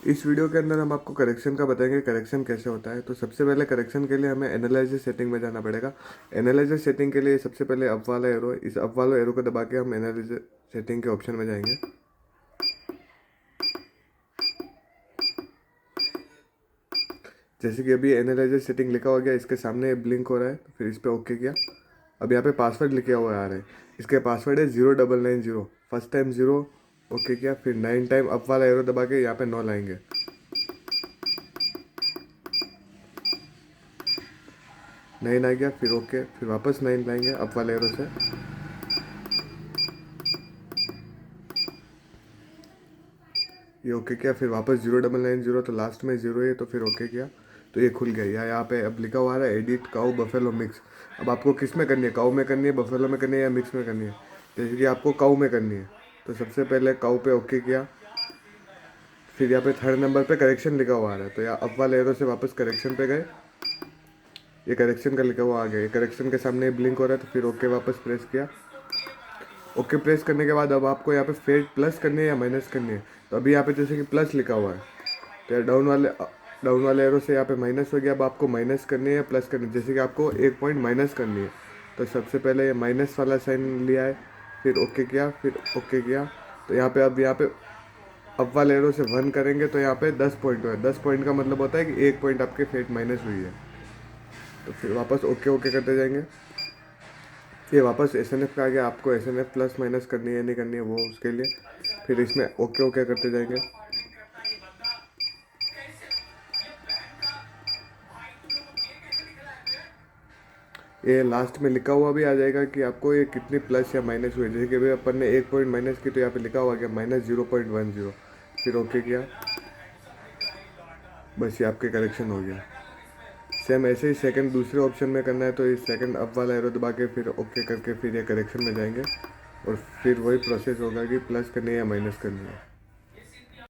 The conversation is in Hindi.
इस वीडियो के अंदर हम आपको करेक्शन का बताएंगे, करेक्शन कैसे होता है। तो सबसे पहले करेक्शन के लिए हमें एनालाइजर सेटिंग में जाना पड़ेगा। एनालाइजर सेटिंग के लिए सबसे पहले अप वाला एरो, इस अप वाले एरो को दबा के हम एनालाइजर सेटिंग के ऑप्शन में जाएंगे। जैसे कि अभी एनालाइजर सेटिंग लिखा हो गया, इसके सामने ब्लिंक हो रहा है, तो फिर इस पर ओके किया। अब यहाँ पे पासवर्ड लिखे हुआ आ रहा है, इसके पासवर्ड है 0990। फर्स्ट टाइम 0 ओके किया, फिर 9 टाइम अप वाला एरो दबा के यहाँ पे 9 लाएंगे। 9 आ गया, फिर ओके, फिर वापस 9 लाएंगे अप वाले एरो से। ये ओके किया, फिर वापस 0990, तो लास्ट में 0 है तो फिर ओके किया, तो ये खुल गया। यहाँ पे अब लिखा हुआ है एडिट काऊ बफेलो मिक्स। अब आपको किस में करनी है, काऊ में करनी है, बफेलो में करनी है, या मिक्स में करनी है। जैसे कि आपको काऊ में करनी है, तो सबसे पहले काऊ पे ओके किया। फिर यहाँ पे थर्ड नंबर पे करेक्शन लिखा हुआ आ रहा है, तो यहाँ अप वाले एरो से वापस करेक्शन पे गए। ये करेक्शन का लिखा हुआ आ गया, ये करेक्शन के सामने ब्लिंक हो रहा है, तो फिर ओके वापस प्रेस किया। ओके प्रेस करने के बाद अब आपको यहाँ पे फेड प्लस करनी है या माइनस करनी है। तो अभी यहाँ पे जैसे कि प्लस लिखा हुआ है, तो यार डाउन वाले एरो से यहाँ पे माइनस हो गया। अब आपको माइनस करनी है या प्लस करनी है। जैसे कि आपको 1 पॉइंट माइनस करनी है, तो सबसे पहले ये माइनस वाला साइन लिया है, फिर ओके किया, फिर ओके किया। तो यहाँ पे अब यहाँ पे अप वाले एरो से 1 करेंगे, तो यहाँ पे 10 पॉइंट हुआ है। 10 पॉइंट का मतलब होता है कि 1 पॉइंट आपके फेट माइनस हुई है। तो फिर वापस ओके ओके करते जाएंगे। ये वापस एस एन एफ का आ गया, आपको S N F plus minus करनी है नहीं करनी है वो उसके लिए। फिर इसमें ओके ओके करते जाएंगे। ये लास्ट में लिखा हुआ भी आ जाएगा कि आपको ये कितनी प्लस या माइनस हुई। जैसे कि अभी अपन ने 1 पॉइंट माइनस की, तो यहाँ पे लिखा हुआ गया -0.10। फिर ओके किया, बस ये आपके करेक्शन हो गया। सेम ऐसे ही सेकंड दूसरे ऑप्शन में करना है, तो इस सेकंड अप वाला एरो दबा के फिर ओके करके फिर ये करेक्शन में जाएंगे, और फिर वही प्रोसेस होगा कि प्लस करनी है या माइनस करनी है।